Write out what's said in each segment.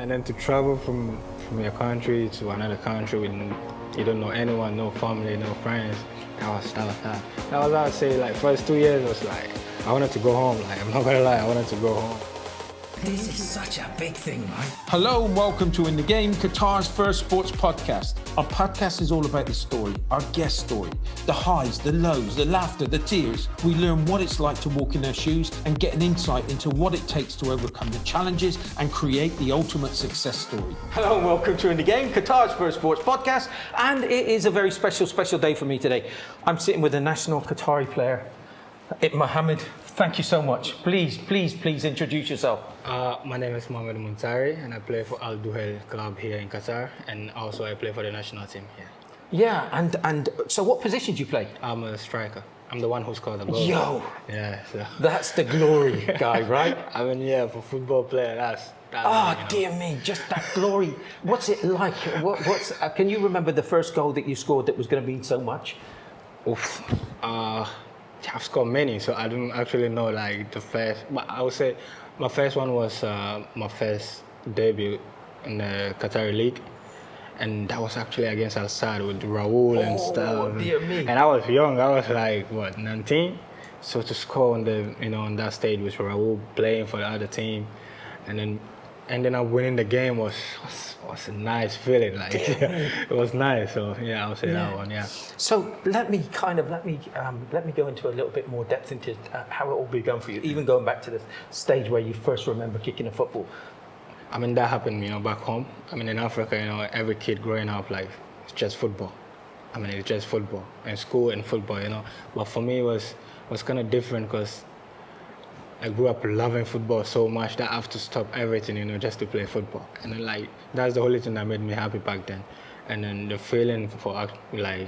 And then to travel from your country to another country with you don't know anyone, no family, no friends, that was hard. That was, I would say, like, first 2 years was like, I wanted to go home. Like, I'm not gonna lie, I wanted to go home. This is such a big thing, right? Hello and welcome to In The Game, Qatar's first sports podcast. Our podcast is all about the story, our guest story, the highs, the lows, the laughter, the tears. We learn what it's like to walk in their shoes and get an insight into what it takes to overcome the challenges and create the ultimate success story. Hello and welcome to In The Game, Qatar's first sports podcast. And it is a very special day for me today. I'm sitting with a national Qatari player, Mohammed. Thank you so much. Please introduce yourself. My name is Mohammed Muntari, and I play for Duhail club here in Qatar, and also I play for the national team here. Yeah, and so what position do you play? I'm a striker. I'm the one who scored the goal. Yo! Yeah, so. That's the glory guy, right? I mean, yeah, for football player, that's dear me, just that glory. What's it like? Can you remember the first goal that you scored that was going to mean so much? Oof. I've scored many, so I don't actually know like the first. But I would say my first one was my first debut in the Qatari league, and that was actually against Al Sadd with Raul and stuff. Dear me. And I was young. I was like 19. So to score on on that stage with Raul playing for the other team, and then ending up winning the game was a nice feeling. Like it was nice. So yeah, I'll say that one. Yeah. So let me go into a little bit more depth into how it all began for you. Even going back to the stage where you first remember kicking a football. I mean, that happened, back home. I mean, in Africa, every kid growing up, like, it's just football. I mean, it's just football, and school and football, But for me, it was kind of different because I grew up loving football so much that I have to stop everything, just to play football. And then, like, that's the only thing that made me happy back then. And then the feeling for,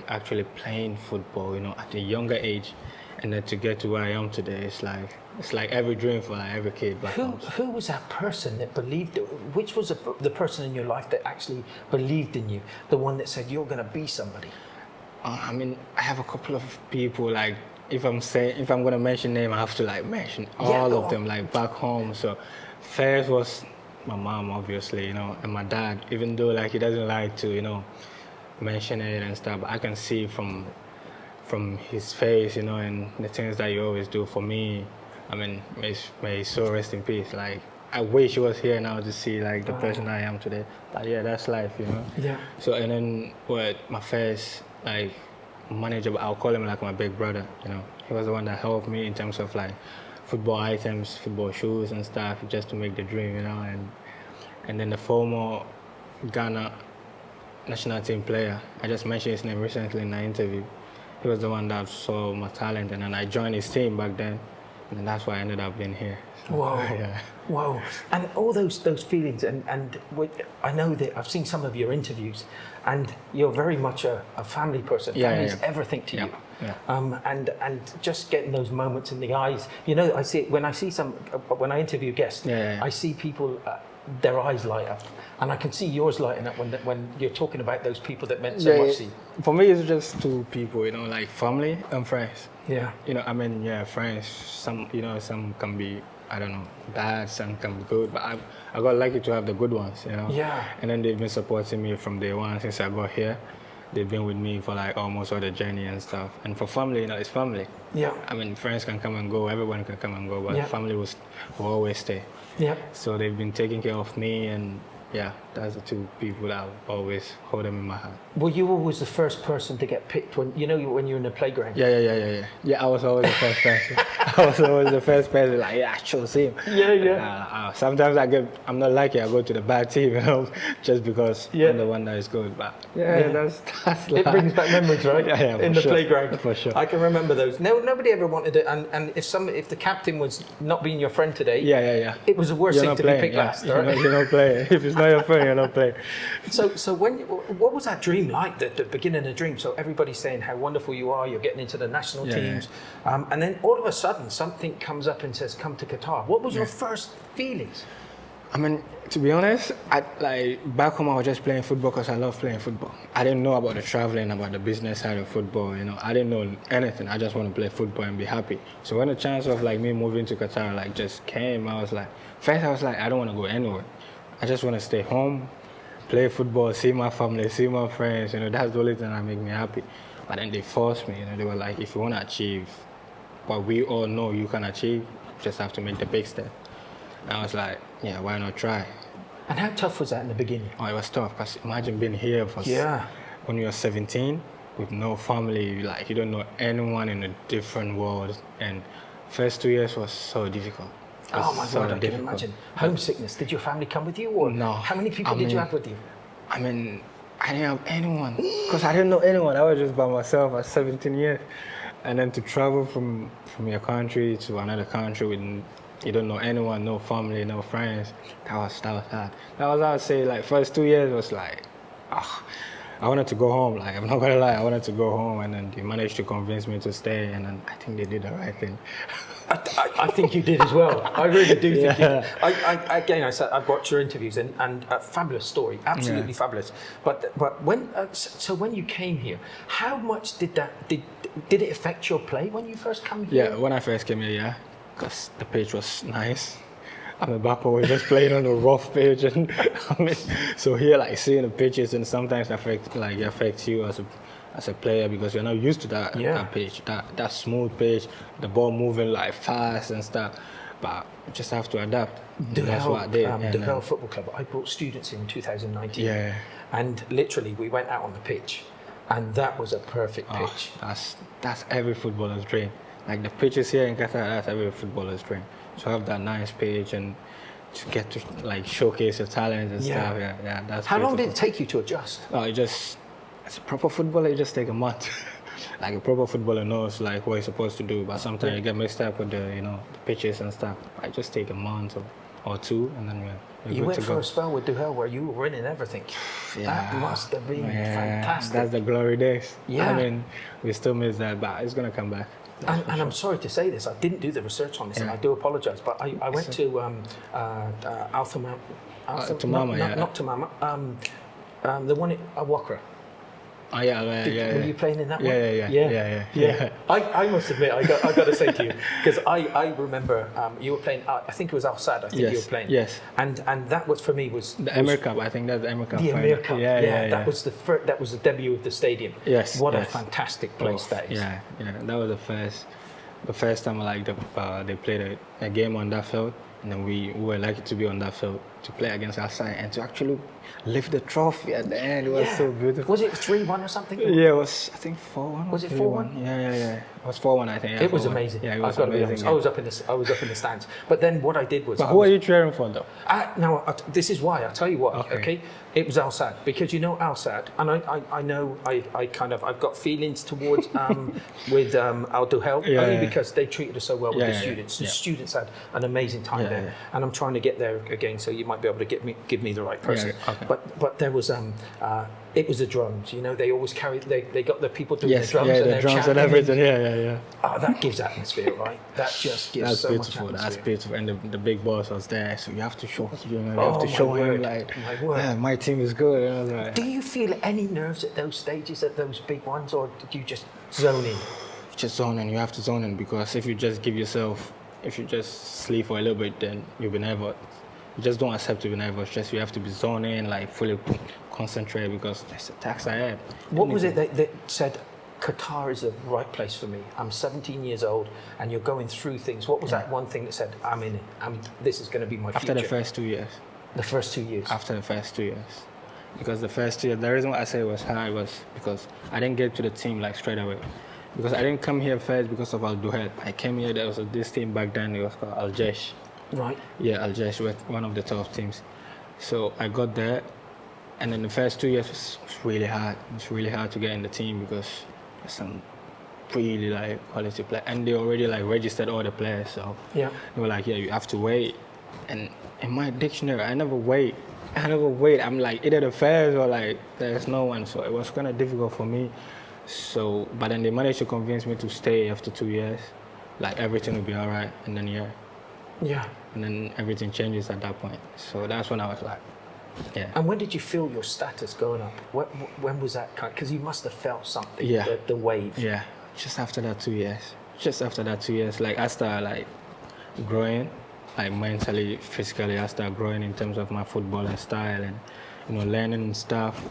actually playing football, at a younger age, and then to get to where I am today, it's like every dream for every kid back home. Who was that person that believed? Which was the person in your life that actually believed in you? The one that said you're going to be somebody? I mean, I have a couple of people. Like, if I'm going to mention name, I have to mention all of them. Like back home. So, first was my mom, obviously, and my dad. Even though he doesn't like to, mention it and stuff, but I can see from his face, and the things that he always do for me. I mean, may his soul rest in peace. Like, I wish he was here now to see the person I am today. But yeah, that's life, Yeah. So and then my first manager, I'll call him my big brother. He was the one that helped me in terms of football items, football shoes and stuff, just to make the dream, And then the former Ghana national team player, I just mentioned his name recently in an interview. He was the one that saw my talent, and then I joined his team back then, and that's why I ended up being here. So, Whoa. Yeah. Whoa. And all those feelings, and I know that I've seen some of your interviews, and you're very much a family person. Family's everything to you. Yeah. And just getting those moments in the eyes. I see when I interview guests, I see people, their eyes light up. And I can see yours lighting up when you're talking about those people that meant so much to you. For me, it's just two people, like family and friends. Yeah. Friends. Some can be, I don't know, bad. Some can be good. But I got lucky to have the good ones. Yeah. And then they've been supporting me from day one since I got here. They've been with me for almost all the journey and stuff. And for family, it's family. Yeah. I mean, friends can come and go. Everyone can come and go. But family will always stay. Yeah. So they've been taking care of me, and that's the two people that I always hold them in my heart. Were you always the first person to get picked when you're in the playground? Yeah. Yeah, I was always the first person. I was always the first person. I chose him. Yeah. Sometimes I'm not lucky. I go to the bad team, just because I'm the one that is good. But that's it brings back memories, right? Yeah, in the playground. For sure. I can remember those. No, nobody ever wanted it. And if the captain was not being your friend today, it was the worst thing to be picked last. Right? You're not playing. If it's not your friend, you're not playing. So what was that dream like? The beginning of the dream. So everybody's saying how wonderful you are. You're getting into the national teams, and then all of a sudden something comes up and says, "Come to Qatar." What was your first feelings? I mean, to be honest, back home I was just playing football because I love playing football. I didn't know about the traveling, about the business side of football. I didn't know anything. I just want to play football and be happy. So when the chance of me moving to Qatar just came, I was first I was I don't want to go anywhere. I just want to stay home, play football, see my family, see my friends. That's the only thing that make me happy. But then they forced me. They were like, if you want to achieve what we all know you can achieve, you just have to make the big step. And I was like, yeah, why not try? And how tough was that in the beginning? Oh, it was tough, because imagine being here when you're 17 with no family, like you don't know anyone in a different world. And first 2 years was so difficult. Oh my God, I can imagine. Homesickness, did your family come with you? Or no. How many people did you have with you? I mean, I didn't have anyone, because I didn't know anyone. I was just by myself at 17 years. And then to travel from your country to another country with you don't know anyone, no family, no friends, that was hard. That was, I would say, like, first 2 years was like, I wanted to go home. Like, I'm not gonna lie, I wanted to go home, and then they managed to convince me to stay, and then I think they did the right thing. I think you did as well. I really do think you did. I've watched your interviews, and a fabulous story, absolutely fabulous. But when you came here, how much did it affect your play when you first came here? Yeah, when I first came here, because the pitch was nice. Back home, we just playing on a rough pitch, and so here, like, seeing the pitches, and sometimes it affects you as a player, because you're not used to that pitch, that smooth pitch, the ball moving like fast and stuff. But you just have to adapt. That's what I did. Duhail Football Club. I brought students in 2019. Yeah. And literally, we went out on the pitch, and that was a perfect pitch. That's every footballer's dream. Like, the pitches here in Qatar, that's every footballer's dream. To have that nice pitch and to get to, like, showcase your talents and stuff. Yeah, that's How long beautiful. did it take you to adjust? As a proper footballer, it just take a month. Like, a proper footballer knows, like, what he's supposed to do, but sometimes you get mixed up with the pitches and stuff. I just take a month or two, and then we're You good went to for go. a spell with Duhail where you were winning everything. Yeah. That must have been fantastic. That's the glory days. Yeah. I mean, we still miss that, but it's gonna come back. And I'm sorry to say this, I didn't do the research on this, and I do apologise, but I went to Altamama, not Tamama, the one at Wakra. Oh, yeah. Were you playing in that one? Yeah. I must admit, I got to say to you, because I remember you were playing. I think it was Al Sadd. I think you were playing. Yes. And that was, for me, was The Emir Cup. I think that's the Emir Cup. the Emir Cup. Yeah. That was that was the debut of the stadium. Yes. What a fantastic place that is. Yeah. That was the first time they played a game on that field, and then we were lucky to be on that field to play against Al Sadd and to actually lift the trophy at the end. It was so beautiful. Was it 3-1 or something? Yeah, it was, I think, 4-1. Was it 4-1? Yeah. It was 4-1, I think. Yeah, It was 4-1. amazing. Yeah, it was I've got to be amazing. honest. I was up in the stands. But then what I did was. But who are you cheering for, though? This is why. I'll tell you why. Okay. It was Al Sadd, because Al Sadd, and I know I've got feelings towards with Al Duhail, only because they treated us so well with the students. The students had an amazing time there, and I'm trying to get there again. So you might be able to give me the right person. Okay. But there was it was the drums. They always carry. They got the people doing the drums and the they're drums and chanting. everything. Yeah. Oh, that gives atmosphere, right? That just gives That's so beautiful. much That's atmosphere. beautiful. And the big boss was there, so you have to show him. My word. Yeah, my team is good. And I was like, Do you feel any nerves at those stages, at those big ones, or did you just zone in? just zone in. You have to zone in, because if you just sleep for a little bit, then you'll be nervous. You just don't accept to be nervous. You have to be zoned in, like fully concentrate, because there's a tax ahead. What was it that said Qatar is the right place for me? I'm 17 years old, and you're going through things. What was that one thing that said, I'm in it? This is going to be my future? After the first 2 years. The first 2 years. After the first 2 years. Because the first 2 years, the reason why I say it was hard was because I didn't get to the team like straight away. Because I didn't come here first because of Al Duhail. I came here, there was this team back then, it was called Al Jesh. Right. Yeah, Al Jesh was one of the top teams. So I got there, and then the first 2 years was really hard. It was really hard to get in the team, because there's some really quality players, and they already registered all the players. So Yeah. they were like, yeah, you have to wait. And in my dictionary, I never wait. I'm like either the first or there's no one. So it was kind of difficult for me. So, but then they managed to convince me to stay after 2 years. Everything will be all right. And then Yeah. and then everything changes at that point. So that's when I was like, yeah. And when did you feel your status going up? When was that because you must have felt something, Yeah. the wave. Yeah, just after that 2 years. I started growing, like mentally, physically, I start growing in terms of my footballing style and, learning stuff.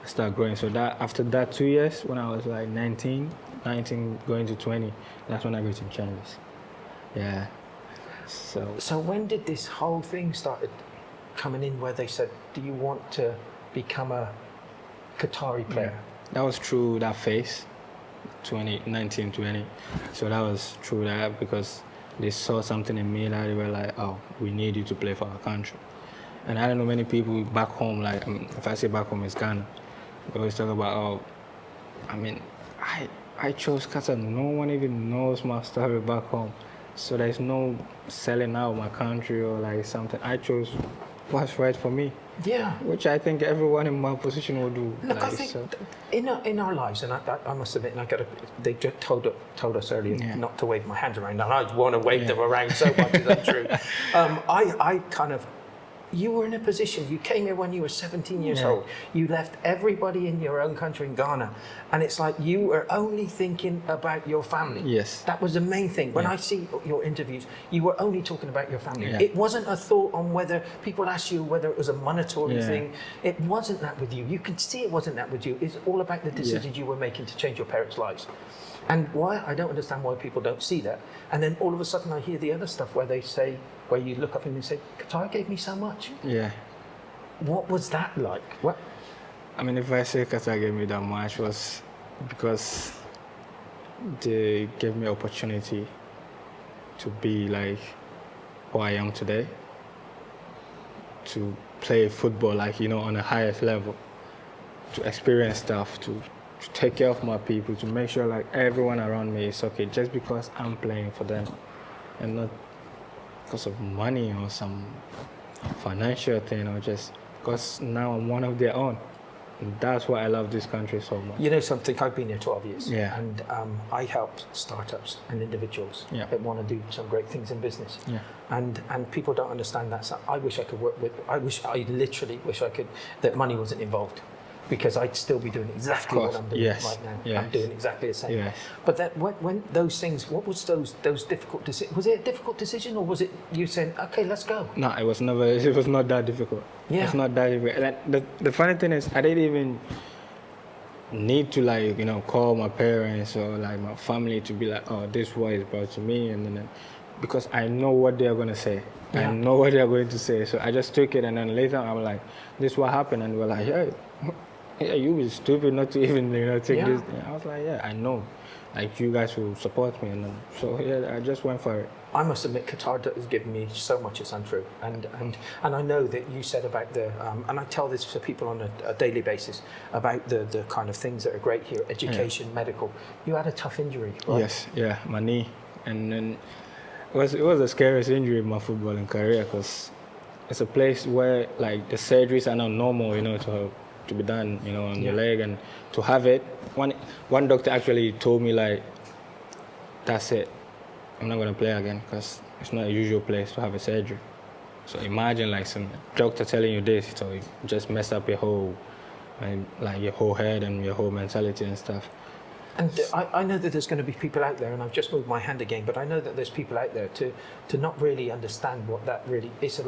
I start growing. So that after that 2 years, when I was like 19 going to 20, that's when everything changes. Yeah. So when did this whole thing started coming in where they said, do you want to become a Qatari player? That was through that phase, 19, 20. So that was through that because they saw something in me that they were like, oh, we need you to play for our country. And I don't know many people back home, like, if I say back home, it's Ghana. We always talk about, I chose Qatar. No one even knows my story back home. So there's no selling out my country or like something. I chose what's right for me. Yeah. Which I think everyone in my position will do. Look, I think in our lives, and I must admit, and they just told us earlier not to wave my hands around, and I want to wave them around so much, is that true? You were in a position, you came here when you were 17 years old, you left everybody in your own country in Ghana, and it's like you were only thinking about your family. Yes. That was the main thing. When I see your interviews, you were only talking about your family. Yeah. It wasn't a thought on whether people asked you whether it was a monetary thing. It wasn't that with you. You can see it wasn't that with you. It's all about the decisions you were making to change your parents' lives. And why, I don't understand why people don't see that. And then all of a sudden I hear the other stuff where they say, where you look up and you say, Qatar gave me so much. Yeah. What was that like? What? If I say Qatar gave me that much, was because they gave me opportunity to be like who I am today, to play football on the highest level, to experience stuff, to take care of my people, to make sure like everyone around me is okay, just because I'm playing for them and not because of money or some financial thing, or just because now I'm one of their own. And that's why I love this country so much. You know something, I've been here 12 years. Yeah. And I help startups and individuals that want to do some great things in business. Yeah. And people don't understand that. So I wish I could work with, I literally wish I could, that money wasn't involved. Because I'd still be doing exactly what I'm doing right now. Yes. I'm doing exactly the same. Yes. But that when those things, what was those difficult decisions? Was it a difficult decision, or was it you saying, okay, let's go? No, it was never. It was not that difficult. Yeah. It's not that difficult. And the funny thing is, I didn't even need to call my parents or like my family to be like, oh, this what is brought to me, and then because I know what they are gonna say. Yeah. I know what they are going to say. So I just took it, and then later I'm like, this what happened, and we're like, yeah, you were stupid not to even take this. Yeah, I was like, yeah, I know, like you guys will support me, and then, so I just went for it. I must admit, Qatar has given me so much it's untrue, and I know that you said about the and I tell this to people on a daily basis about the kind of things that are great here, education, medical. You had a tough injury, right? Yes, yeah, my knee, and then it was the scariest injury in my footballing career because it's a place where like the surgeries are not normal, to be done, on your leg, and to have it. One doctor actually told me like, that's it. I'm not gonna play again because it's not a usual place to have a surgery. So imagine like some doctor telling you this, so you just mess up your whole head and your whole mentality and stuff. And I know that there's going to be people out there, and I've just moved my hand again, but I know that there's people out there to not really understand what that really is.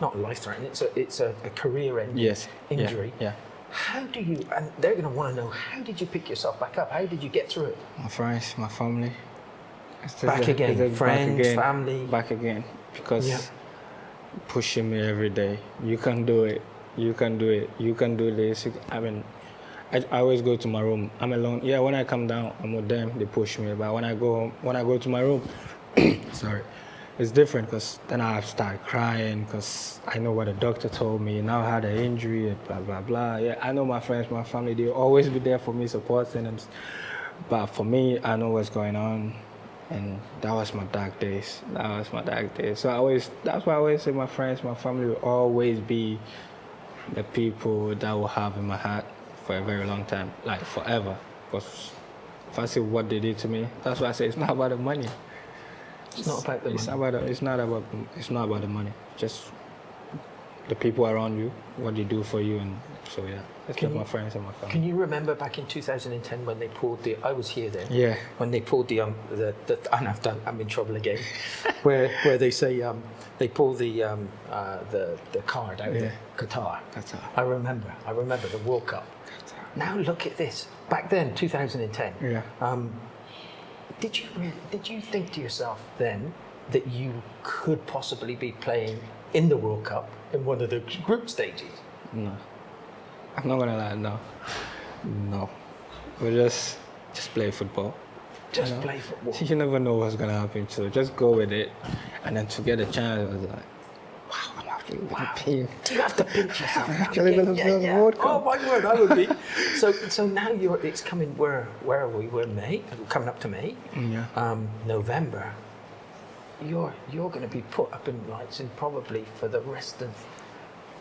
Not life-threatening, it's a career-ending injury. Yeah. How do you, and they're going to want to know, how did you pick yourself back up? How did you get through it? My friends, my family. Back again, friends, family. Back again, because pushing me every day. You can do it. You can do it. You can do this. I always go to my room. I'm alone. Yeah, when I come down, I'm with them. They push me. But when I go home, when I go to my room, sorry, it's different because then I start crying because I know what the doctor told me. Now I had an injury, blah, blah, blah. Yeah, I know my friends, my family, they'll always be there for me, supporting them. But for me, I know what's going on. And that was my dark days. So that's why I always say my friends, my family will always be the people that I will have in my heart for a very long time, like forever. Because if I see what they did to me, that's why I say it's not about the money. It's not about the money. It's not about the money. Just the people around you, what they do for you, and so yeah, just love my friends and my family. Can you remember back in 2010 when they pulled the? I was here then. Yeah. When they pulled the I'm in trouble again. where they say they pull the card out of Qatar. I remember the World Cup. Now look at this. Back then, 2010. Yeah. Did you think to yourself then that you could possibly be playing in the World Cup in one of the group stages? No. I'm not gonna lie, no. We just play football. Just play football. You never know what's gonna happen, so just go with it. And then to get a chance, I was like, wow, I'm actually gonna be. Do you have to pinch yourself? I'm actually gonna play the World Cup. Oh my word, I would be. So now it's coming. Where are we? We're May. Coming up to May. Yeah. November. You're going to be put up in lights and probably for the rest of.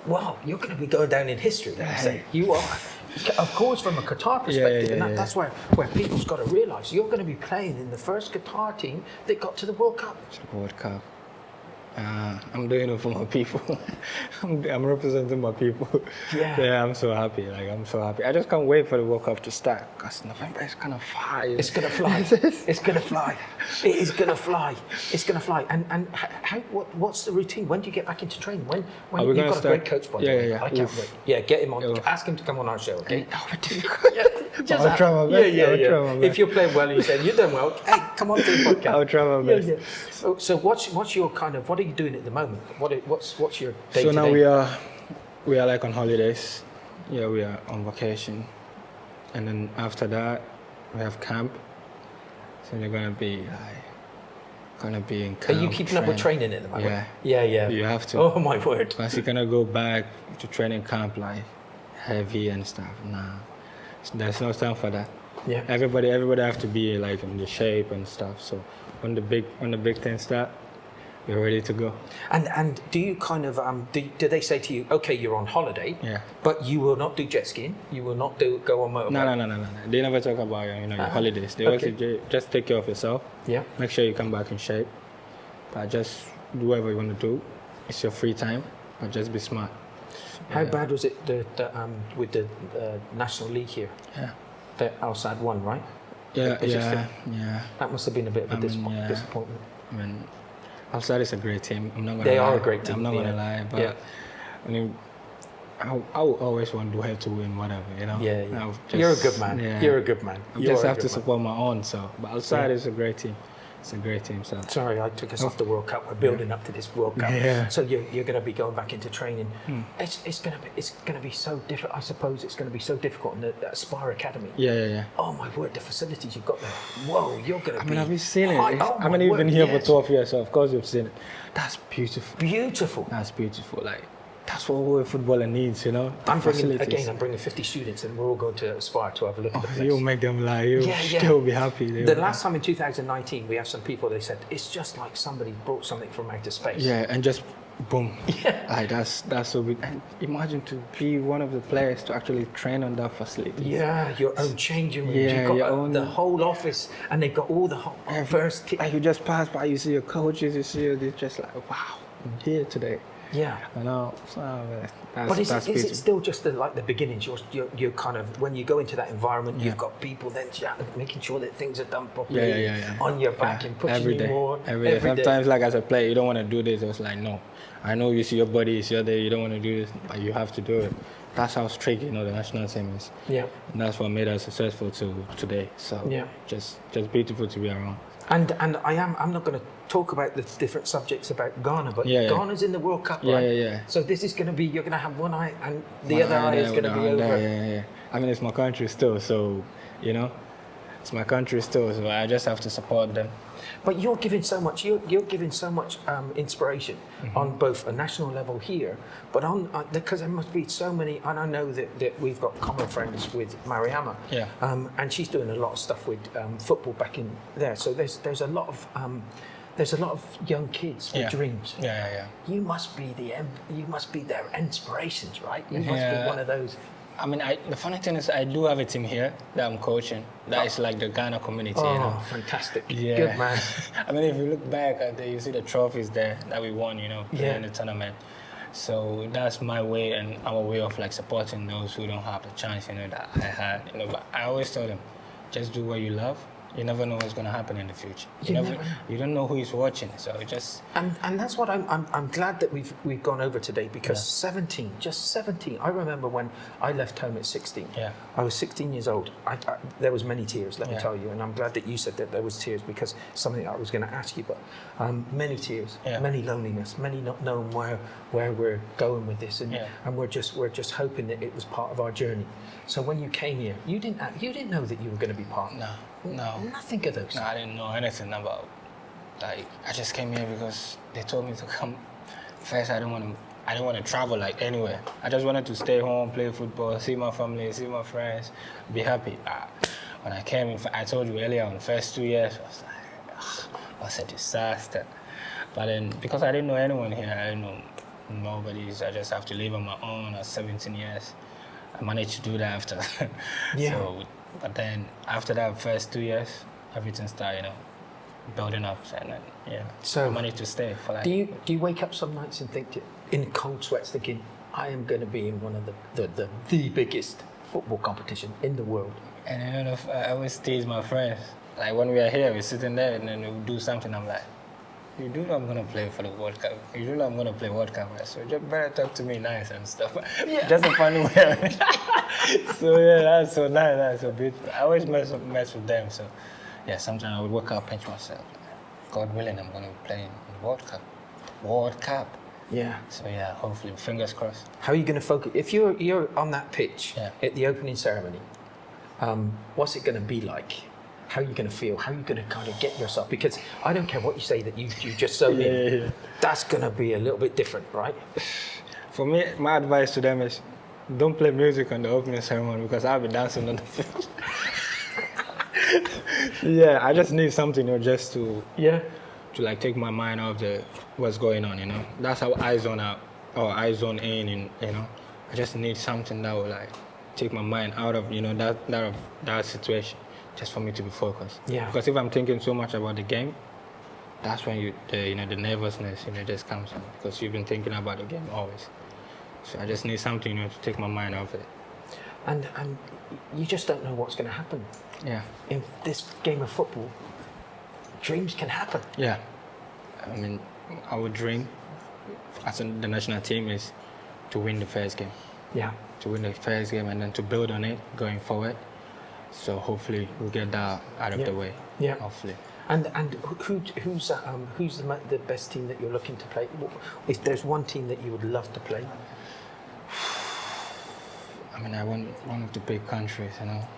Wow, you're going to be going down in history. Let me say you are. Of course, from a Qatar perspective, and that's where people's got to realise you're going to be playing in the first Qatar team that got to the World Cup. World Cup. I'm doing it for my people. I'm representing my people. Yeah, I'm so happy. I'm so happy. I just can't wait for the World Cup to start because November is gonna fly. It's gonna fly. It's gonna fly. It is gonna fly. It's gonna fly. And what's the routine? When do you get back into training? When you've got a great coach, by the way. I can't wait. Yeah, get him on. Ask him to come on our show. Okay. I'll try my best. Yeah. If you're playing well and you say you're doing well, hey, come on to the podcast. I'll try my best. Yeah. So what's your kind of, what are you doing at the moment? What's your day So to now day? we are like on holidays. Yeah, we are on vacation, and then after that we have camp. So you're gonna be in camp. Are you keeping up with training at the moment? Yeah. You have to. Oh my word. Because you're gonna go back to training camp like heavy and stuff. Nah, there's no time for that. Yeah. Everybody have to be like in the shape and stuff. So when the big things start, you're ready to go. And do you kind of do they say to you, okay, you're on holiday, but you will not do jet skiing, you will not go on motorbike? No. They never talk about your holidays. They always say just take care of yourself. Yeah. Make sure you come back in shape. But just do whatever you want to do. It's your free time, but just be smart. How bad was it with the National League here? Yeah. The Al Sadd won, right? Yeah. That must have been a bit of a disappointment. I mean, Al Sadd is a great team. I'm not gonna lie. They are a great team. I'm not gonna lie, but I mean, I will always want Duhail to win, whatever, you know. Yeah. You're a good man. Yeah. You're a good man. I just have to support my own. So, but Al Sadd is a great team. It's a great team. So sorry, I took us off the World Cup. We're building up to this World Cup. Yeah. So you're going to be going back into training. It's going to be so difficult. I suppose it's going to be so difficult in the Aspire Academy. Yeah. Oh my word, the facilities you've got there. Whoa, you're going to be. I mean, have you seen it? I mean, you've been here for 12 years, so of course you've seen it. That's beautiful. Beautiful. That's beautiful. Like. That's what a footballer needs, you know. I'm bringing 50 students, and we're all going to Aspire to have a look at the place. You'll make them lie. You'll still be happy. The last time in 2019, we have some people. They said it's just like somebody brought something from outer space. Yeah, and just boom. Yeah, like that's so big. And imagine to be one of the players to actually train on that facility. Yeah, your own changing room. Yeah, you've got the whole office, and they've got all the first kit. Like you just pass by, you see your coaches, you see it, just like wow, I'm here today. Yeah, I know. But is it still just the beginnings? You're kind of, when you go into that environment, you've got people then making sure that things are done properly on your back and pushing you more. Every day. Sometimes, like as a player, you don't want to do this. It's like, no, I know you see your body is there, you don't want to do this, but you have to do it. That's how strict, the national team is. Yeah. And that's what made us successful to today. So just beautiful to be around. And I'm not going to talk about the different subjects about Ghana, but Ghana's in the World Cup, right? Yeah. So this is going to be, you're going to have one eye and the other eye is going to be over. Yeah. I mean, it's my country still, so, it's my country still, so I just have to support them. But you're giving so much, inspiration on both a national level here, but because there must be so many, and I know that we've got common friends with Mariama, and she's doing a lot of stuff with football back in there. So there's a lot of young kids with dreams. Yeah. You must be their inspirations, right? You must be one of those. I mean, the funny thing is, I do have a team here that I'm coaching. That is like the Ghana community. Oh, fantastic! Yeah. Good man. I mean, if you look back, you see the trophies there that we won. In the tournament. So that's my way and our way of like supporting those who don't have the chance, that I had. But I always tell them, just do what you love. You never know what's gonna happen in the future. You don't know who is watching, so just. And that's what I'm glad that we've gone over today, because 17, just 17. I remember when I left home at 16. Yeah. I was 16 years old. There was many tears, let me tell you, and I'm glad that you said that there was tears, because something I was going to ask you, but many tears, many loneliness, many not knowing where we're going with this, and we're just hoping that it was part of our journey. So when you came here, you didn't know that you were going to be part. No. Nothing of those. No, I didn't know anything about. Like, I just came here because they told me to come. First, I didn't want to travel like anywhere. I just wanted to stay home, play football, see my family, see my friends, be happy. When I came in, I told you earlier, on the first 2 years, I was like, it was a disaster. But then, because I didn't know anyone here, I didn't know nobody, I just have to live on my own at 17 years. I managed to do that after. So, but then after that first 2 years, everything started, building up, and then, so I managed to stay for like. Do you wake up some nights and think, in cold sweats, thinking, I am going to be in one of the biggest football competition in the world? And I always tease my friends. Like when we are here, we're sitting there, and then we do something. I'm like, you do know I'm gonna play for the World Cup. You do know I'm gonna play World Cup, right? So just better talk to me nice and stuff. Just a funny way. So that's so nice, that's so beautiful. I always mess with them. So sometimes I would wake up, pinch myself. God willing, I'm gonna play in the World Cup. World Cup. Yeah. So hopefully, fingers crossed. How are you gonna focus? If you're on that pitch at the opening ceremony, what's it gonna be like? How are you going to feel? How are you going to kind of get yourself? Because I don't care what you say that you just so in. That's going to be a little bit different, right? For me, my advice to them is, don't play music on the opening ceremony, because I'll be dancing on the field. I just need something, just to like take my mind off what's going on. That's how I zone out or I zone in, and I just need something that will like take my mind out of that situation. Just for me to be focused. Because if I'm thinking so much about the game, that's when the nervousness just comes in, because you've been thinking about the game always. So I just need something to take my mind off it. And you just don't know what's going to happen. In this game of football, dreams can happen. I mean, our dream as the national team is to win the first game. To win the first game and then to build on it going forward. So hopefully we'll get that out of the way. Hopefully. And who's the best team that you're looking to play? If there's one team that you would love to play. I mean, I want one of the big countries,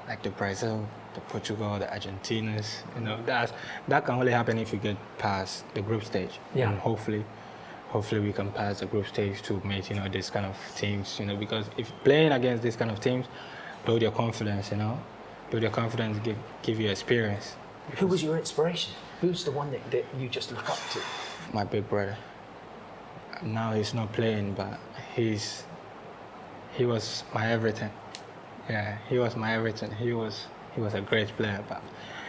like the Brazil, the Portugal, the Argentinas. That can only happen if you get past the group stage. And hopefully we can pass the group stage to meet this kind of teams. Because if playing against this kind of teams, build your confidence. Build your confidence, give you experience. Who was your inspiration? Who's the one that you just look up to? My big brother. Now he's not playing, but he was my everything. He was my everything. He was a great player, but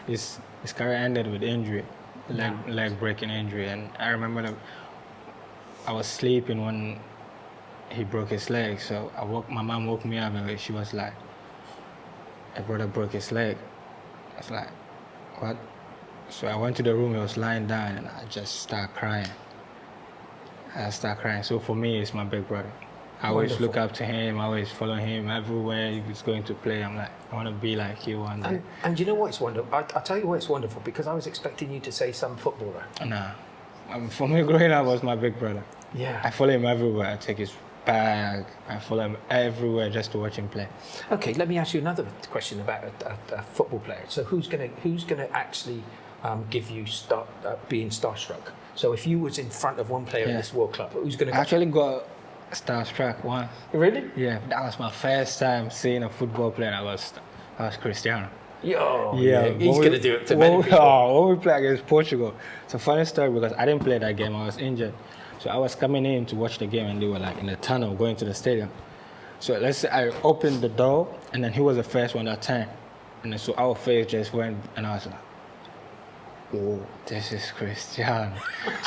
his career ended with injury, leg breaking injury. And I remember that I was sleeping when he broke his leg. So my mom woke me up and she was like, "A brother broke his leg." I was like, "What?" So I went to the room, he was lying down, and I just started crying. So for me, it's my big brother. I always look up to him, I always follow him everywhere he's going to play. I'm like, I want to be like you one day. And you know what? It's wonderful. I'll tell you why it's wonderful, because I was expecting you to say some footballer. Nah. For me, growing up was my big brother. I follow him everywhere. I take his bag. I follow him everywhere just to watch him play. Okay, let me ask you another question about a football player. So who's gonna actually give you being starstruck? So if you was in front of one player in this World Cup, who's gonna? I actually got starstruck once. Really? Yeah, that was my first time seeing a football player. I was Cristiano. He's gonna do it to many people. When we played against Portugal, it's a funny story because I didn't play that game. I was injured. So I was coming in to watch the game and they were like in the tunnel going to the stadium. So let's say I opened the door and then he was the first one that turned. And then so our face just went and I was like, oh, this is Cristiano.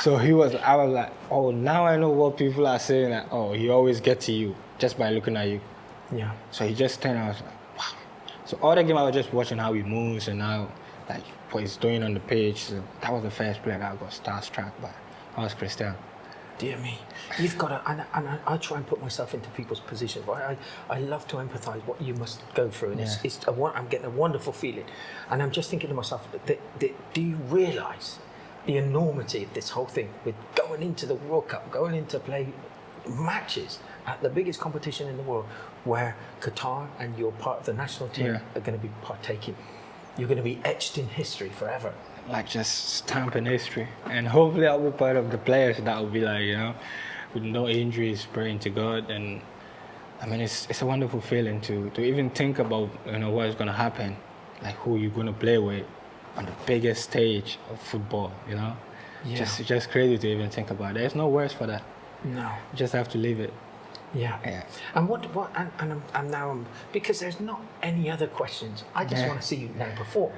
So I was like, oh, now I know what people are saying. Like, oh, he always gets to you just by looking at you. Yeah. So he just turned. I was like, wow. So all the game I was just watching how he moves and how, like, what he's doing on the pitch. So that was the first player that I got starstruck by. That was Cristiano. Dear me, you've got to, and I try and put myself into people's positions. Right? I love to empathise what you must go through, and I'm getting a wonderful feeling, and I'm just thinking to myself, do you realise the enormity of this whole thing with going into the World Cup, going into play matches at the biggest competition in the world, where Qatar and you're part of the national team are going to be partaking. You're going to be etched in history forever. Like just stamping history, and hopefully I'll be part of the players that will be like, you know, with no injuries, praying to God. And I mean, it's a wonderful feeling to even think about, you know, what is going to happen, like who you're going to play with on the biggest stage of football, you know. Just crazy to even think about. There's no words for that. No, you just have to leave it. Yeah. And and now because there's not any other questions. I just want to see you now perform.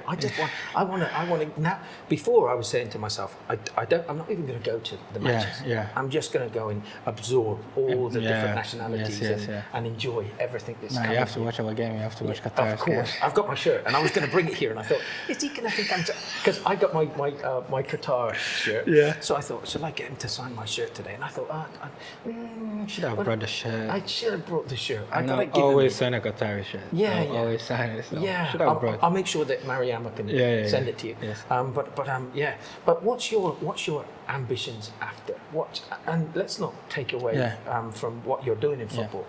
I want to now. Before I was saying to myself, I'm not even going to go to the matches. I'm just going to go and absorb all the different nationalities and enjoy everything that's coming. You have to watch our game. You have to watch Qatar. Of course, I've got my shirt, and I was going to bring it here, and I thought, is he going to think I'm? Because I got my Qatar shirt. Yeah. So I thought, should I get him to sign my shirt today? And I thought, should have brought the shirt. I should have brought the shirt. Always sign a Qatari shirt. Always sign it. So should have brought. I'll make sure that Mariama can send it to you. Yes. But what's your ambitions after? And let's not take away from what you're doing in football.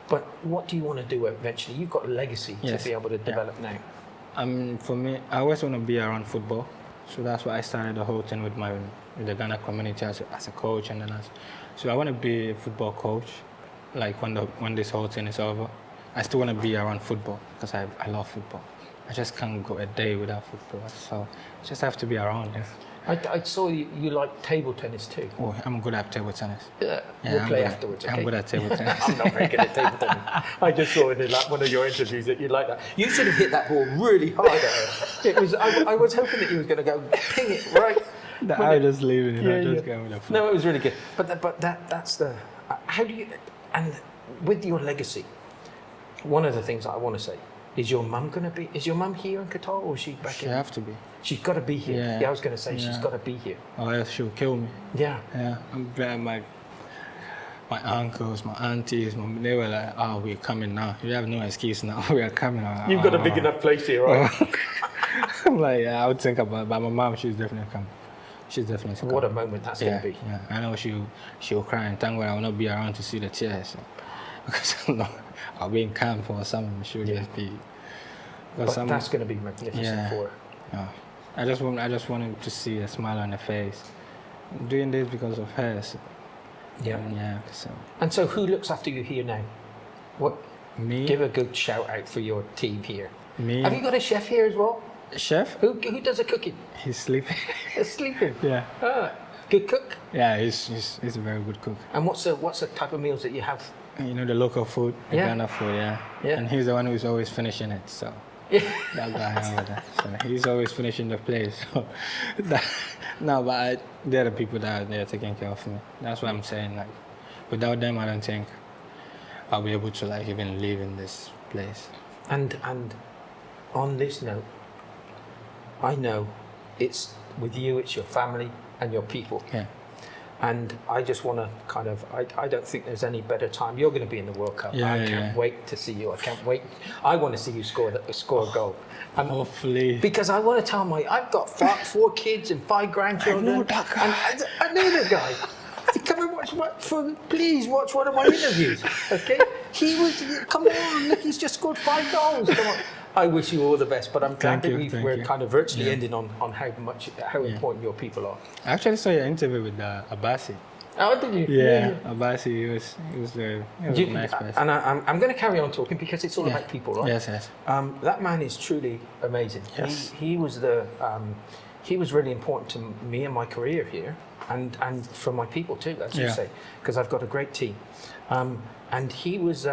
But what do you want to do eventually? You've got a legacy to be able to develop now. For me, I always want to be around football. So that's why I started the whole thing with the Ghana community as a coach, and then so I want to be a football coach. Like when this whole thing is over, I still want to be around football because I love football. I just can't go a day without football, so I just have to be around. I saw you like table tennis too. Oh, I'm good at table tennis. We'll play afterwards. Okay? I'm good at table tennis. I'm not very good at table tennis. I just saw in one of your interviews that you like that. You should have hit that ball really hard at her. It was. I was hoping that you was going to go ping it right. I was just leaving it. Just going with the foot. No, it was really good. But that's the. How do you? And with your legacy, one of the things that I want to say is your mum going to be? Is your mum here in Qatar, or is she back? She have to be. She's got to be here. Yeah, I was going to say she's got to be here. Oh, else she'll kill me. Yeah. I'm glad my uncles, my aunties, they were like, "Oh, we're coming now. You have no excuse now. We are coming now." You've got a big enough place here, right? I'm like, I would think about it, but my mom, she's definitely coming. She's definitely coming. What a moment that's going to be. Yeah, I know she'll cry and thank God I will not be around to see the tears. So. Because I'll be in camp or something. She'll just be. But that's going to be magnificent for her. Yeah. I just wanted to see a smile on her face. I'm doing this because of her. So. So. And so, who looks after you here now? What? Me. Give a good shout out for your team here. Me. Have you got a chef here as well? Chef? Who does the cooking? He's sleeping. He's sleeping. Yeah. Good cook. Yeah, he's a very good cook. And what's the type of meals that you have? You know, the local food, the Ghana food. Yeah. And he's the one who's always finishing it. So. That guy over there. So he's always finishing the place. So they're the people that they're taking care of me. That's what I'm saying. Like, without them, I don't think I'll be able to like even live in this place. And on this note, I know it's with you, it's your family and your people. Yeah. And I just want to I don't think there's any better time. You're going to be in the World Cup. I can't wait to see you. I can't wait. I want to see you score a goal. And hopefully. Because I want to tell I've got 4 kids and 5 grandchildren. I know that guy. And I know that guy. Come and please watch one of my interviews, okay? Come on, look, he's just scored 5 goals. Come on. I wish you all the best, but I'm glad that we're kind of virtually ending on how important your people are. I actually saw your interview with Abasi. Oh, did you? Yeah. Abasi, he was a nice person. And I'm going to carry on talking because it's all about people, right? Yes. That man is truly amazing. Yes. He was really important to me and my career here, and for my people too, as you say, because I've got a great team. And he was.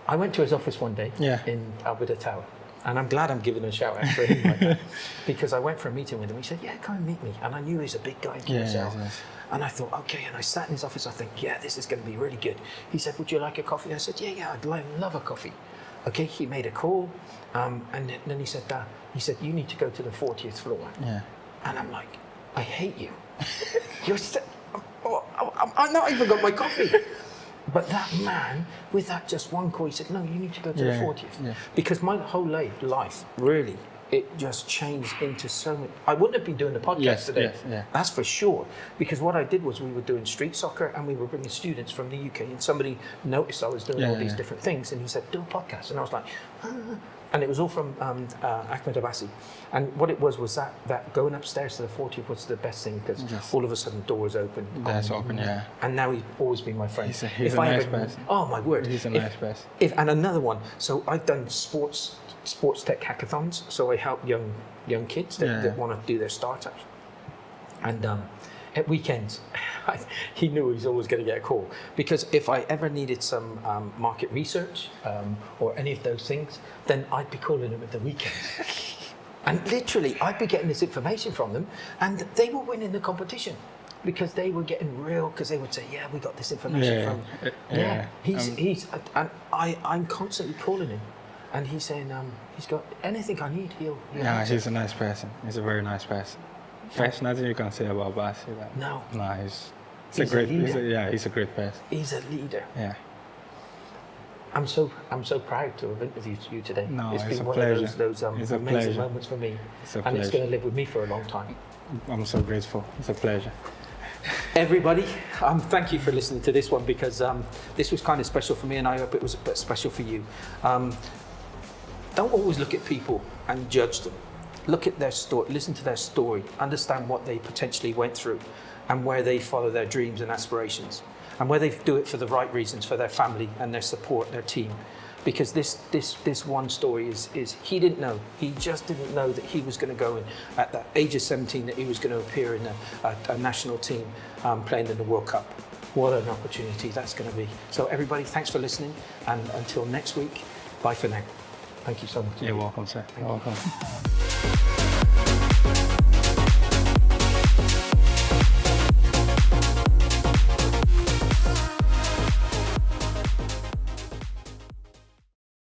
I went to his office one day in Alberta Tower, And I'm glad I'm giving a shout out for him like that. Because I went for a meeting with him. He said, yeah, come and meet me. And I knew he was a big guy himself. Yes. And I thought, okay. And I sat in his office. I think, yeah, this is going to be really good. He said, would you like a coffee? I said, yeah, I'd love a coffee. Okay, he made a call. And then he said, you need to go to the 40th floor. Yeah. And I'm like, I hate you. I've not even got my coffee. But that man, with that just one call, he said, no, you need to go to the 40th. Yeah. Because my whole life, really, it just changed into so much. I wouldn't have been doing the podcast today. Yes. That's for sure. Because what I did was we were doing street soccer and we were bringing students from the UK, and somebody noticed I was doing all these different things, and he said, do a podcast. And I was like, And it was all from Ahmed Abbasi. And what it was that going upstairs to the 40th was the best thing, because all of a sudden doors open. That's open, yeah. And now he's always been my friend. He's a nice person. Oh my word. He's a nice person. And another one, so I've done sports tech hackathons. So I help young kids that want to do their startups. And at weekends, he knew he was always going to get a call, because if I ever needed some market research or any of those things, then I'd be calling him at the weekends. And literally, I'd be getting this information from them, and they were winning the competition because they were getting real, because they would say, yeah, we got this information from... And I'm constantly calling him, and he's saying, he's got anything I need, he'll he's a nice person. He's a very nice person. There's nothing you can say about Basi. No. He's a great person. He's a great person. He's a leader. Yeah. I'm so proud to have interviewed you today. No, it's been a one pleasure. of those amazing moments for me. And it's going to live with me for a long time. I'm so grateful. It's a pleasure. Everybody, thank you for listening to this one, because this was kind of special for me, and I hope it was a bit special for you. Don't always look at people and judge them. Look at their story, listen to their story, understand what they potentially went through, and where they follow their dreams and aspirations, and where they do it for the right reasons, for their family and their support, their team. Because this one story is he didn't know. He just didn't know that he was going to go in at the age of 17, that he was going to appear in a national team playing in the World Cup. What an opportunity that's going to be. So everybody, thanks for listening, and until next week, bye for now. Thank you so much. You're welcome, sir. You're welcome.